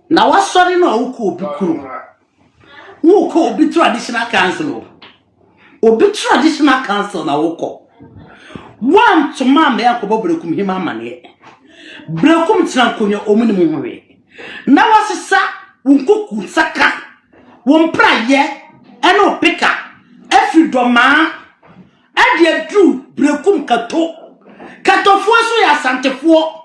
na wasori na wuko obi kuro wuko obi traditional council obi traditional council na wuko one to mama yakobo brekum hima mane brekum trankonya omuni muhwe na wasesa wunkoku saka wonpraye ene opeka afridoma ade dru brekum katofo so ya santefo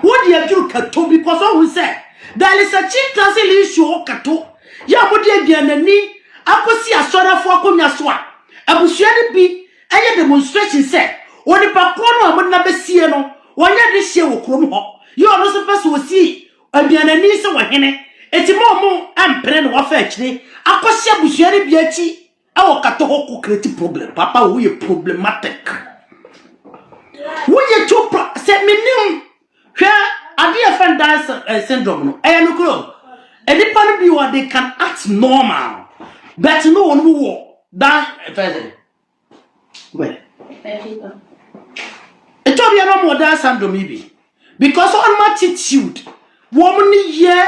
wodi adru kato because who say there is a chief council issue kato ya modi aduanani akosi asorafo akonya so a abusua de bi eye demonstration say oni pa kono amod na besie no wonya de hie wo krom ho ye ono so pese wosi aduanani se wo hene etimo mo ampere no wafa akire akosi abusua de bi achi awo kato ho ko create problem papa wo ye problematic wo ye to say minim hwe ade offend dance syndrome no no kro anybody be what they can act normal but no one wo that person well it will be no more dance syndrome be because on my attitude woman ye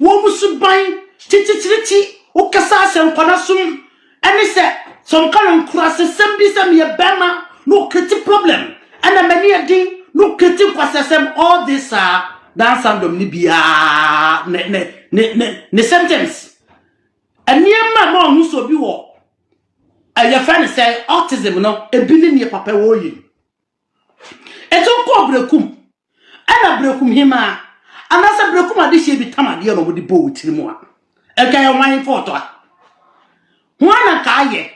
woman suban tititiriti o kasa sem kwana sum any say some kind of cross sem bi sem ye bema no create problem and a many a no critique kwasesem all this dance syndrome ni bia ne sentence aniema ma onu so bi wo your friend say autism no ebili ni papa wo yi eto ko brekum ana brekum hima anasa brekum ade hie bi tamade no bodi bo wutiri mu a eka ye wan foto a wana ka ye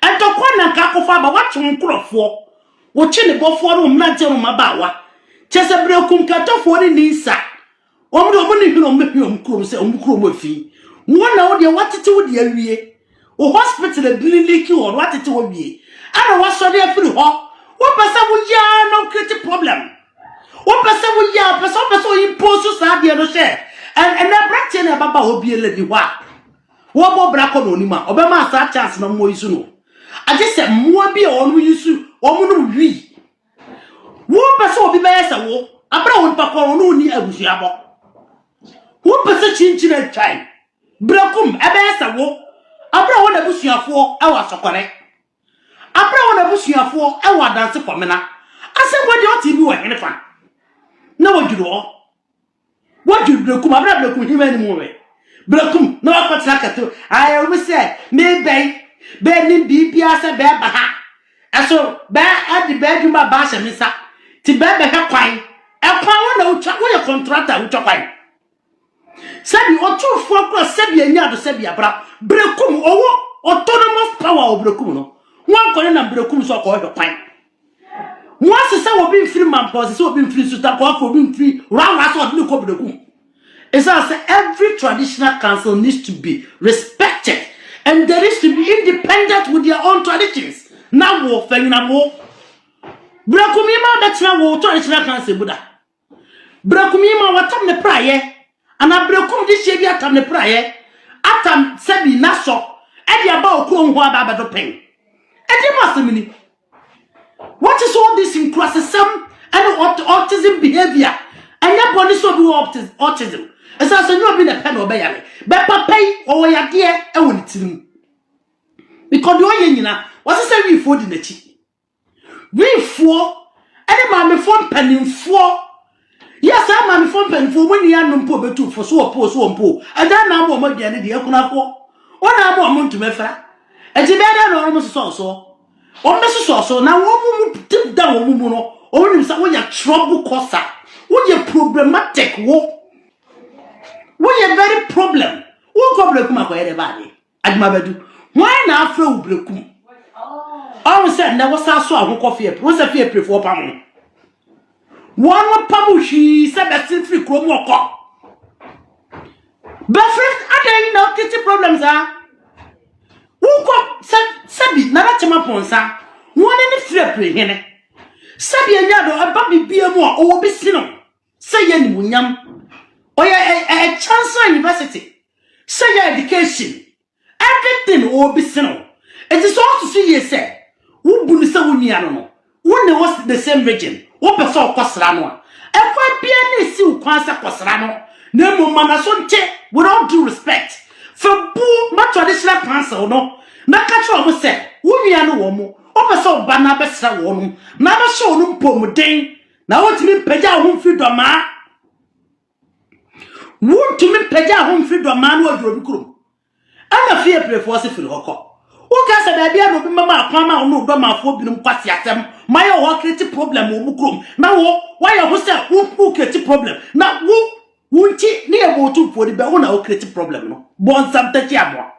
eto ko na ka kofa ba watwe nkrofo wo chi ne bofo ro mna je ro mabawa chese brekum katofo ni nisa omdo ni hino mehio mkrom se omkrom afi wona wo de watete wo de awie o hospital bililiki wo watete wo wie ana waso de afiri ho wo pese wo ya no create problem wo pese wo ya pese impose sa de no she and na brakte na baba obi ele di wa wo bo brako no ni ma obema sa chance no mo isu no aje se mo bi onu yisu omuno wi wo pese obi be yesa wo abra wo pakọ no ni abusia bo wo pese chinchina twan brekum ebe yesa wo abra wo na busuafo e wa sokore abra wo na busuafo e wa dance komena ase body oti bi wo hene fa na woduro brekum abra brekum hima ni mo we brekum na wa kwatra kato aye wo se me be ni bibia se be ba ha aso ba adi ba djuma ba se misa ti ba be ka kwan e kwan wo na utwa wo ye contractor utwa kwan sabi otufo ko sabi anya do sabi abra brekum owo autonomous power of brekum no wan ko na brekum so ko ho kwan mo asese wo bi free man pose so bi free suta ko afo bi free round so bi ko brekum it's as every traditional council needs to be respected and there is to be independent with their own traditions. Na wo fanyina wo brekumima betina wo traditional council buda brekumima watam ne praye ana brekum di hye bi atam ne praye atam sabi naso e dia ba okro ho aba do pen e di masemini what is all this in criticism and autism behavior and your body so be autism esa so nyo bi ne pen obeyare be papai o yade e woni tirim because do ye nyina what is say we for the nachi we for any mama for penning for yes I mama for penning for when you no mpo betu for so mpo ada na mo diane de ekuna for ona mo muntu mefra e ti be da no mo so o me so na wo mu tip down wo mu no o nim sa wo ya trouble causer wo ye problematic wo ye very problem wo problem kuma ko ye de ba de aduma bedu why na afra ubrekum all said na wasa so ahokọ fie pro se fie prefo pam one pam hwi se be free krom okọ be friend adan na kitty problems ah uko sabi na na chema ponsa won ni free pre hene sabi anya do aba bibia mu a owo bisi no se ye ni munyam oya a chance university say education everything owo bisi no it is all to see you say who bunu se wunia no won was the same region wo person kwasra no a e kwa bia na si ukwansa kwasra no Nemo manasonte, with all due respect. For boo, my traditional council, no. Nakacho almost said, Wumiano womo, over so banabessa woman, never show no pomodane. Now what to me peja home free doma? Won't to me peja home free doma no drum. I'm a fear play for us if you hook. Who can say baby I will be mamma, Pama, or no doma for being passy at them? My work creative problem will come. Now, why I was there who creative problem? Now, won't it near water for the Baona creative problem? No, born some 30 more.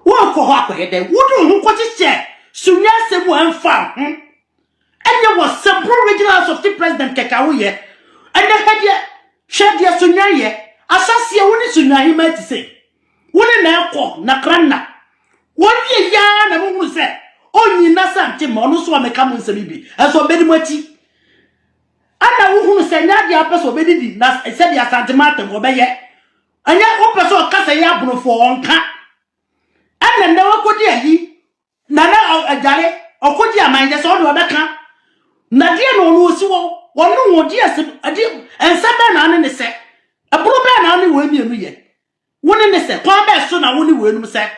Walk or hawk ahead, wouldn't what is there? Soon as someone found, and there was some originals of the President Kakaruye, and the head yet, shed your Sunya, Assassia, what is Sunya, he meant to say. One in Elko, Nakrana. 1 year yarn, I won't say. Only Nasa Timono so I come with Sabibi, as obey Mati. And I won't say Nadia Pass obeyed, Nas, said ya Santa Martin, obey yet. And yet, open so Casa Yabno for one cat. And then never could he. Nana a jolly, or could ya mind us all to a becker? Nadia no so one no dear, and some man in the set. A poor man only will be a million. One in the set, poor best soon I only will say.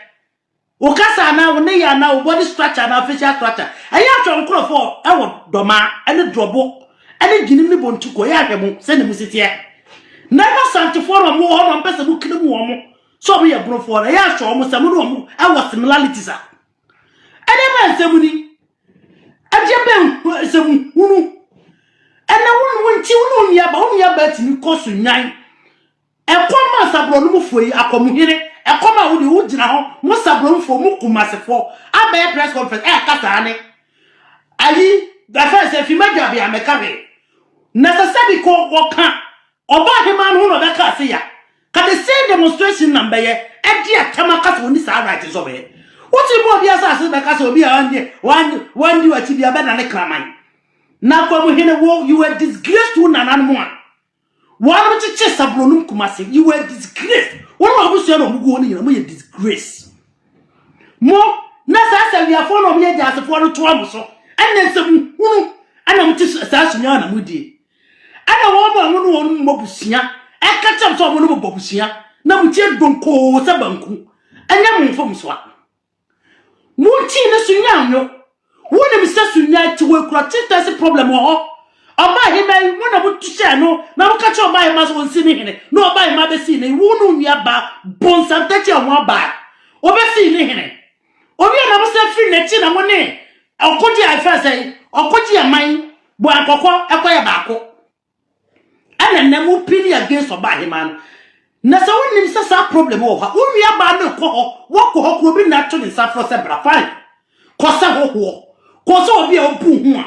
Okasa now, when they are now body structure and facial structure. I have to uncrow for our doma and the drobo, and the Guinea bone to Koyamo, send him sit here. Never sent to form a more on person who kill woman. So we are bro for a year, so almost a room, our similarities are. And then, Semuni, and Japan, some woo. And I won't you know me about your bed in cost 9. And 4 months of Romu for you, I come here. I come out with the wood now, most of room for Mukumasa for. I bear press conference, Casane. Ali, the first, if you make a be a mechanic. Necessary call or can't. Or buy him on who of the Cassia. Can the same demonstration number yet? And dear Tamakas when this right is over here. What's the more the assassin because will be on here? One you achieve your better than a clamine. Now come here, you were disgraced to an animal. One of the chest of Brunum Kumasi, you were disgraced. One of us who go in a disgrace. More, Nasa, we are full of me as a follow to Amso, and then some, and I'm just assassination Moody. And I want one Mobusia, I catch up some one Bobusia, now we take Bunko, Sabanku, and young from Swat. Muntina Sunyano, one of Mr. Sunya to work, that's a problem or. I buy him when I want to share no. Now catch your buy must one sitting in it. No buy my bessie, won't be about bones and touch your one buy. Over seeing it. Or we never said free lecture and money. I'll put you, I first say, or put your mind, one cocoa, acquire bacco. And then never pity against or buy him, man. Nasa one is a problem over. Only about the call, what cock will be naturally suffer several fine. Cosa war. Cosa will be a boom.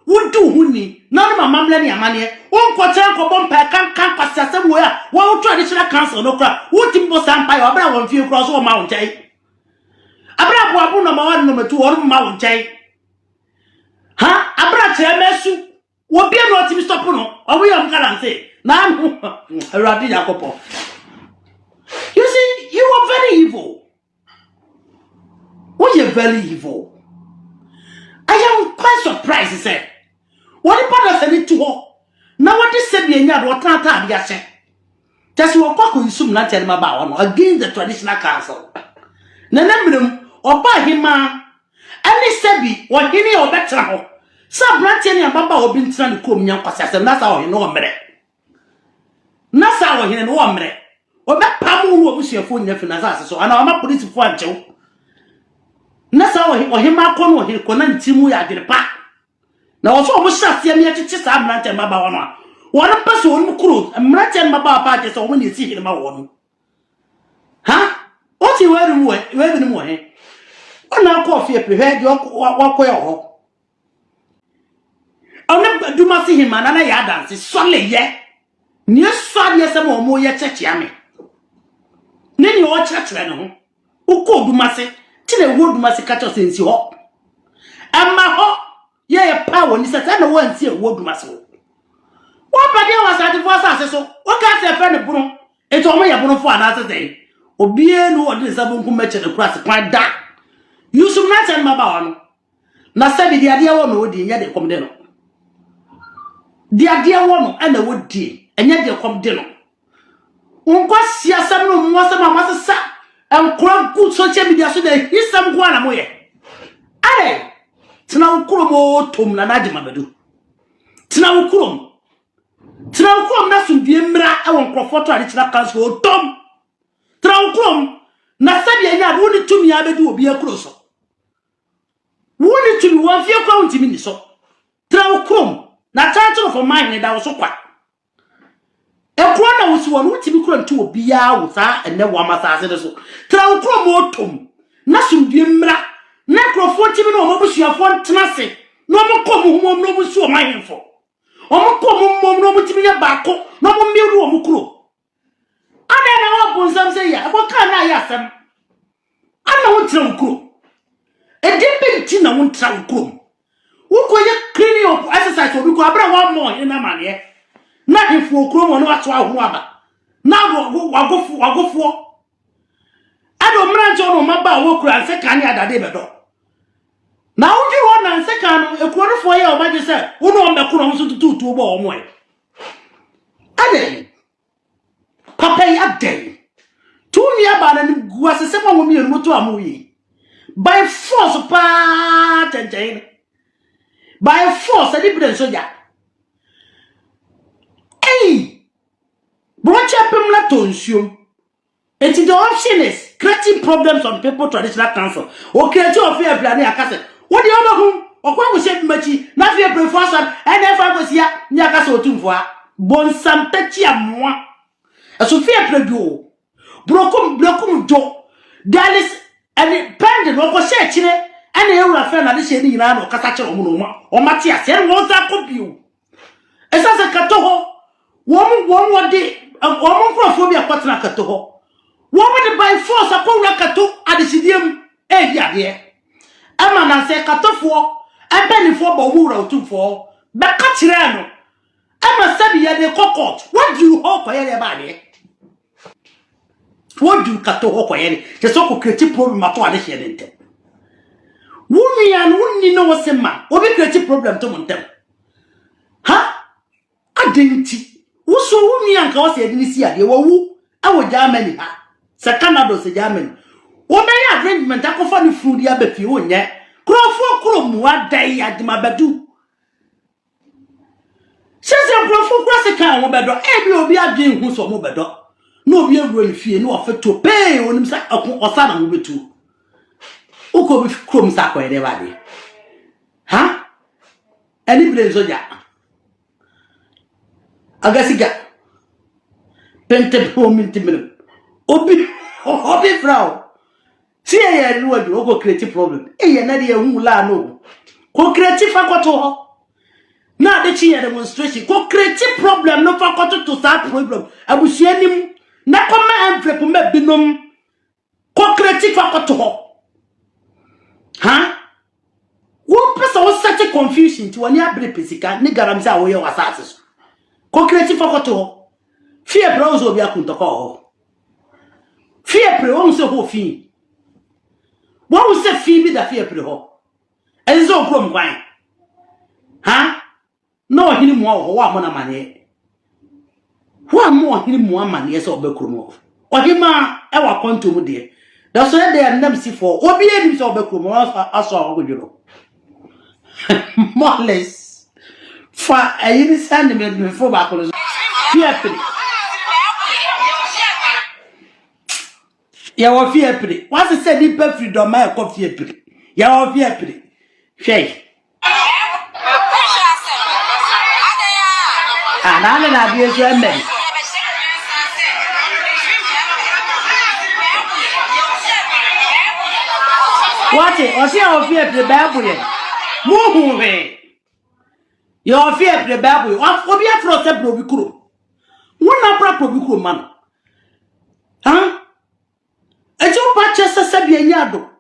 Would do honey, none of my mamma money. One quarter of one pack can't pass somewhere. One traditional council, no crap. What Timbo Sampire, Abra one few cross or Mount J. Abra Wabu number 2 or Mount J. Huh? Abra Chemesu. What be not to stop or we am gallant say. Now, a rabbi Jacopo. You see, you are very evil. Oh, you're very evil. I am quite surprised, he said. What about us any to walk? Now what is said being at what time you say? Just walk with some not tell him about against the traditional council. Nanam or buy him man. And they said, what any or better. Some not telling about or being trying to come young possess, and that's how he know a minute. That's how he know a minute. Or that Pamu was your phone, nephew, so and I'm a police for a joke. That's how he or him, I come or he'll connect Timu at the park. Now, also, almost shut me at the chest. I'm not telling my one person who cruise, and not telling my parties or when you see him about one. Huh? What's you wearing? Where the morning? I'm not coffee, prepared your walk away. I'll never do my see him, and I dance. It's solid yet. Near Sunday, some more yet church yammy. Then you watch church, who called do my say, till the wood must catch us in you up. And my hop. Yeah, power, and it's a one see a word muscle. What party was at the first so? What can't say a friend of Bruno? It's only a Bruno for another day. Or be a no one is a boom match across the quite dark. You should not tell my barn. Now, said the idea one would yet they come dinner. The idea one and the wood tea, and yet they come dinner. unko siasam no mwasam amasesa enkura good social media so dey hisam ko ana moye are tina ukuro mo tom na nadi mabedu tina ukuro na sundie mra e won krofoto ade tina kanso tom tina ukuro na sabi anya do ni tumi abedu obi akuro so woni tumi won fie kwa untimi ni so tina ukuro na chancho for mine da wo so kwa ekro na wo si won untimi kuro nti obi ya wo sa enne wo amasase de so tina ukuro mo tom na sundie mra na krofo timi no mabusuafo ntenase no mokom humom no busu o mahemfo omokom humom no mutimi ya baako no mo mmiru o mukuro ada na wo bonsam se ya aboka na ya asem ana wo tira mukuro edipenti na wo tira mukuro wo koye cleaning up exercise obi ko abra wa mo ina mane na hefo okuro mo no ato aho aba na wagofo ado mranjo no maba wo kura se kan ya dade bedo na uji wona nseka no ekurofo ye obaje se uno ombekuro nso tutu bo omo e ade papa ya de tumi aba na guase se mo mi enu to amuyi by force pa tenjen by force evidence soja brocha pemla tonsuo. And the option is creating problems on people traditional council. Or creating a fear plan. What do you know? Or when we say Machi, not fear preference, and if I was here, Nyakaso Tumfua, Bon Santetia moi. A Sophia Predu, Brocum Jo, Dallas, and Pendant, or Chile, and the other friend, and the Shady Iran or Casacho or Matias, and what's that compute? As a Catoho, one day, a woman crophobia Patna Catoho. Woman by force upon Rakato at the Sidium, dear. A man say Catofo, a penny for Bawura 2 but Catirano. I must study at the cockot. What do you hope for anybody? What do Cato hope for any? The so creative problem at all. Woman and wouldn't know what's a man, or be creative problem to Montem. Huh? I didn't. Who saw woman and cause a Dinicia, they were who? I would Germany. Sakanado se Germany. Obey arrangement akofa ni food ya befi onye. Krofo krom wa dai adimabadu. Sese krofo kwase kan wo bedo e bi obi adwen hu so mo bedo. Na obi awuro nfie na ofeto pay onim sa osa na wo betu. Uko bi krom sa ko ede bade. Ha? Any brain soja. Agasiga. Pente po minti minute. Obi frau. See ya no do go create problem. Ya na dey hu la no. Ko create fakoto ho. Na de chi demonstration. Ko create problem no fakoto to start problem. Abusuanim na koma envelope me binom. Ko create fakoto ho. Ha? Wo pesa wo set confusion ti woni abre pesika ni garamza wo ye wasase. Ko create fakoto ho. Fear browse obi akuntoko ho. Fear pre won se ho fi. Won se fi bi da fear pre ho. Enzo krom kwan. Ha? No hini mo ho wa mo na mane. Wa mo hini mo amane se obekrom ho. Ohima e wa konto mu de. Da so de nam si for. Obi edim se obekrom aso ogodworo. More less. Fa ayini sand me fo ba ko. Fear pre. Ya wo fear pre. What is said in freedom my coffee pre. Ya wo fear pre. Shey. Ana na bi ezo eme. What is o se o fear pre Bible ye. Mu hu he. Ya fear pre Bible. Obi afro se pro bi kuro. Wona pra pro bi kuro man. Huh? Ejo pa chese sabia nyado.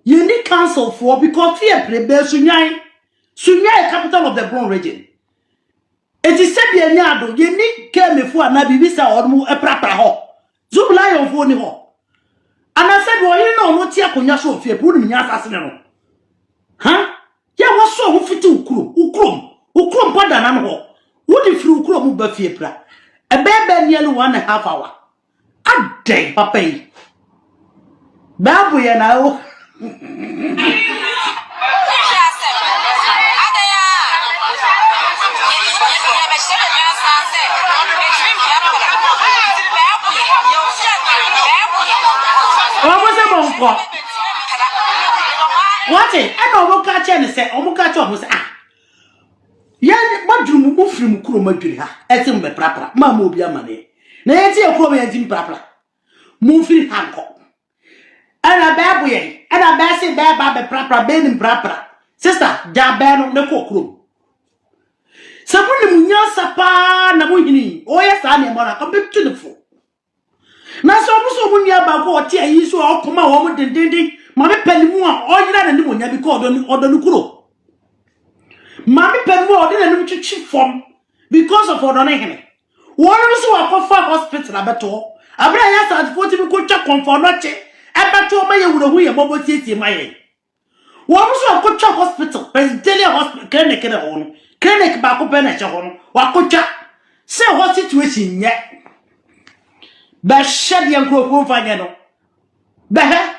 You need council for because fear play be Sunyai. Sunyai capital of the Bron region. It is sabia nyado. You need keme for na bibisa odmu e prapra ho. Zubla yo fo ni ho. And I said, well, you know, not here konya so fear put me asase no. Huh? Ya was so who fit ukrum pada na ho. What if you ukrum be fear pra? A bebe nearly 1.5 hours. Ade papa yi. Babu ye na o. What it? I know what catch and say, oh, catch almost ah. Yan, what do you move from Kuruma? As in the proper, Mamma be a money. Nancy, a poor man in proper. Moving Hancock. And a bad way, and a bassy bad by proper, bed in proper. Sister, Jaban on the cookroom. Someone Munya Sapa, Namuini, oh yes, I am a bit to the full. Now, so when you about what tear you saw come out woman and dinding, Mammy Penmore, all you and when you be called on the Nukuro. Mammy Penmore didn't know chief form because of what on him. One also a for hospital, Abato. I bring us at 40 good check on for noche. Abato may would away a mobile city in my head. One also a good check hospital, President Hospital, clinic at home, clinic back open at your home, or good check. Say what situation yet. But shed young crow fine. Behe.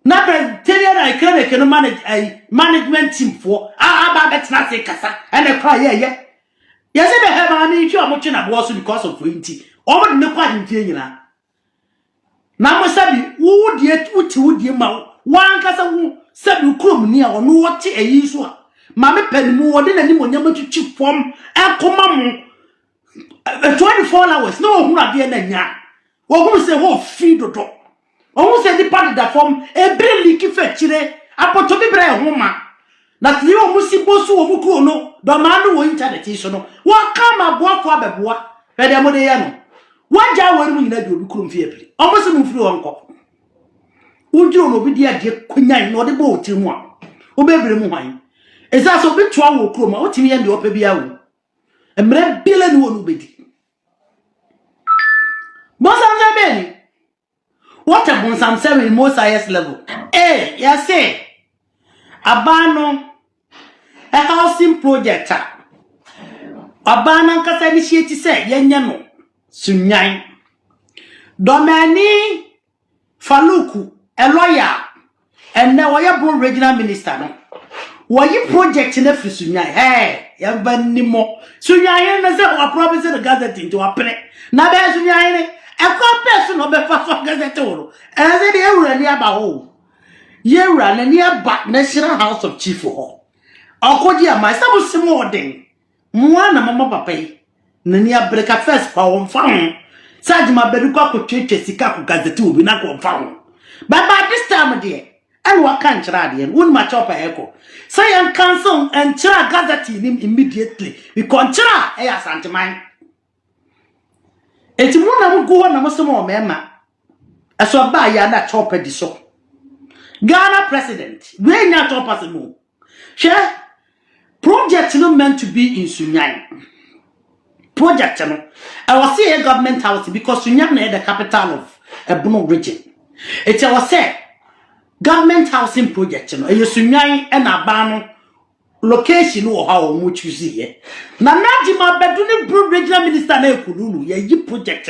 Na Presbyterian I can manage a management team for that's not a cassa and a cry, yeah. Yes, I have an issue of watching a boss because of winty. Or no quite in Tina. Now, Sabi, who would yet would you mouth? One cassa said you come near or no what a usual. Mammy Penny more than anyone to chip from and come 24 hours. No, not the end. What will say, oh, feed the dog? Almost any part of that form, a brilliant leaky fetchire, a pot of the bread woman. That you almost see Bosu of Mukuno, the man who interpretation. What come a bois for the bois, Pedamodiano? What jar will we let you become fearfully? Almost a move through uncle. Would you know, be dear Queen, or the boat in one? Obey mine. Is that so big trouble, Chroma, what me and your baby? And Brad Billen won't be. Bonsan Benny. What a Bonsan 7 most highest level? Eh, yes, say. Abano a housing project. Abana Casa initiate say, Yanyano, Sunyan. Domani Faluku, a lawyer, and now I am regional minister. Why you project in every Sunyan? Hey, Yabanimo. Sunyan, as I promised the gazette into a play. Now there's Sunyan. A person of the first gazette, as they are near Bao. Ye ran a near back National House of Chief for her. Or dear, my son was more thing. Mwana Mamma Papa, Nania break a first power found. Sajma Beruka could change a Sikaku gazette will be not confound. But by this time, dear, and what can't radian, wouldn't much up a echo. Say and cancel and chara gazette him immediately. We contra, eh, Santa Mine. It's one I will go on a Muslim member. As well by Yana chopper the so. Ghana president, where not top as a move. Share project not meant to be in Sunyang. Project, I was say a government house because Sunyang is the capital of a Bruno region. It was say government housing project, a Sunyang and Abano location or how much you see here. Nanajima Beduni Bruno regional minister Kululu, ye project,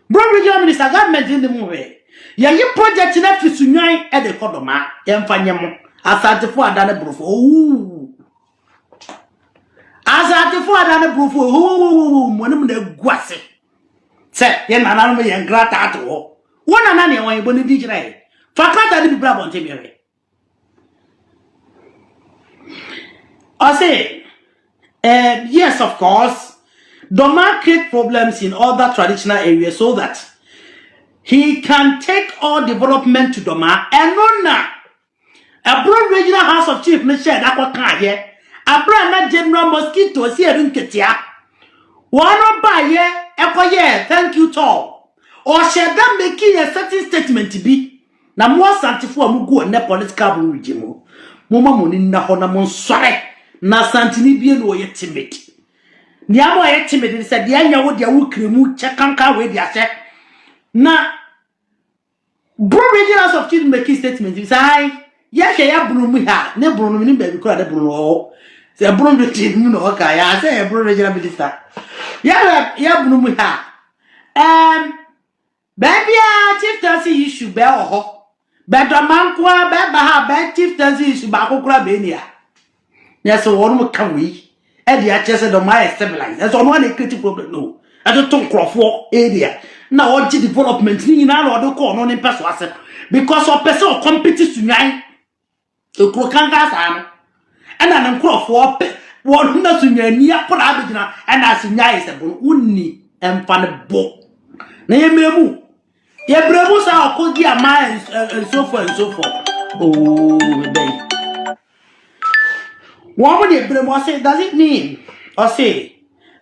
Bruno regional minister government in the movie. Ye project in that Sunyang at the Kodoma, Yamfanyamo, as for Adana Brufo. Ooh. As for Adana Brufo, ooh, one of the guasse. Say, Yan Anami and Gratato. One Anani when you believe DJ. Fakata the Brabant Timmy. I say, yes, of course, Doma create problems in other traditional areas so that he can take all development to Doma and Nona. A broad regional house of chief Michelle Aquacan here. A brand general mosquitoes here in Ketia. One by here, echo year, thank you, tall. Or shall that making a certain statement to be? Na more Santifu Mugu and the political regime. Mama Munina Honamon sorry. Na Santini bien or yet timid. Niamo yet timid said, the anya would ya would remove Chakanka with ya check. Na Bro regionals of children making statements. He said, yes, I have Bruno ha, ne Bruno in baby called Bruno. Say a Bruno no okay, I say a Bruno regional minister. Yeah, Bruno ha. Baby, chieftaincy issue be ho. Bedo man kwa be ba ha be chieftaincy issue ba ko kura be ni a. Yes, one mo kan we. E dia chese do my stabilize. That's one one creative problem no. I don't talk crofo area. Na o development ni na na o ko no ni person asem. Because of person compete sunyan. E kro kan ga sa no. E na na crofo pe won na sunyan ni akora abigina e na sunyan is bon unni emfa ne bo. Na ye mebu. Ye brebu sa okodi ama and so forth and so forth. Oh, baby. What would the brebu say? Does it mean or say?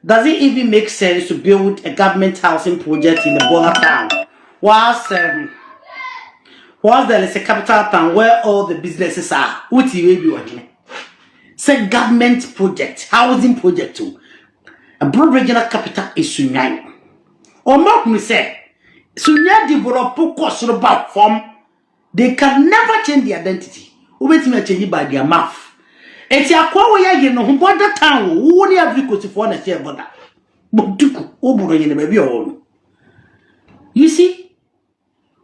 Does it even make sense to build a government housing project in the border town? Whilst there is a capital town where all the businesses are. What you will be working? Say government project, housing project too. A broad regional capital is Sunyani. Or more me say, Sunya develop course about form. They can never change the identity. Who wait me change by their mouth. It's a quawa you know border town. Who only have because if one is here border. But do over in the baby own. You see,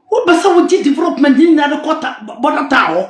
what was our development in the quarter border town?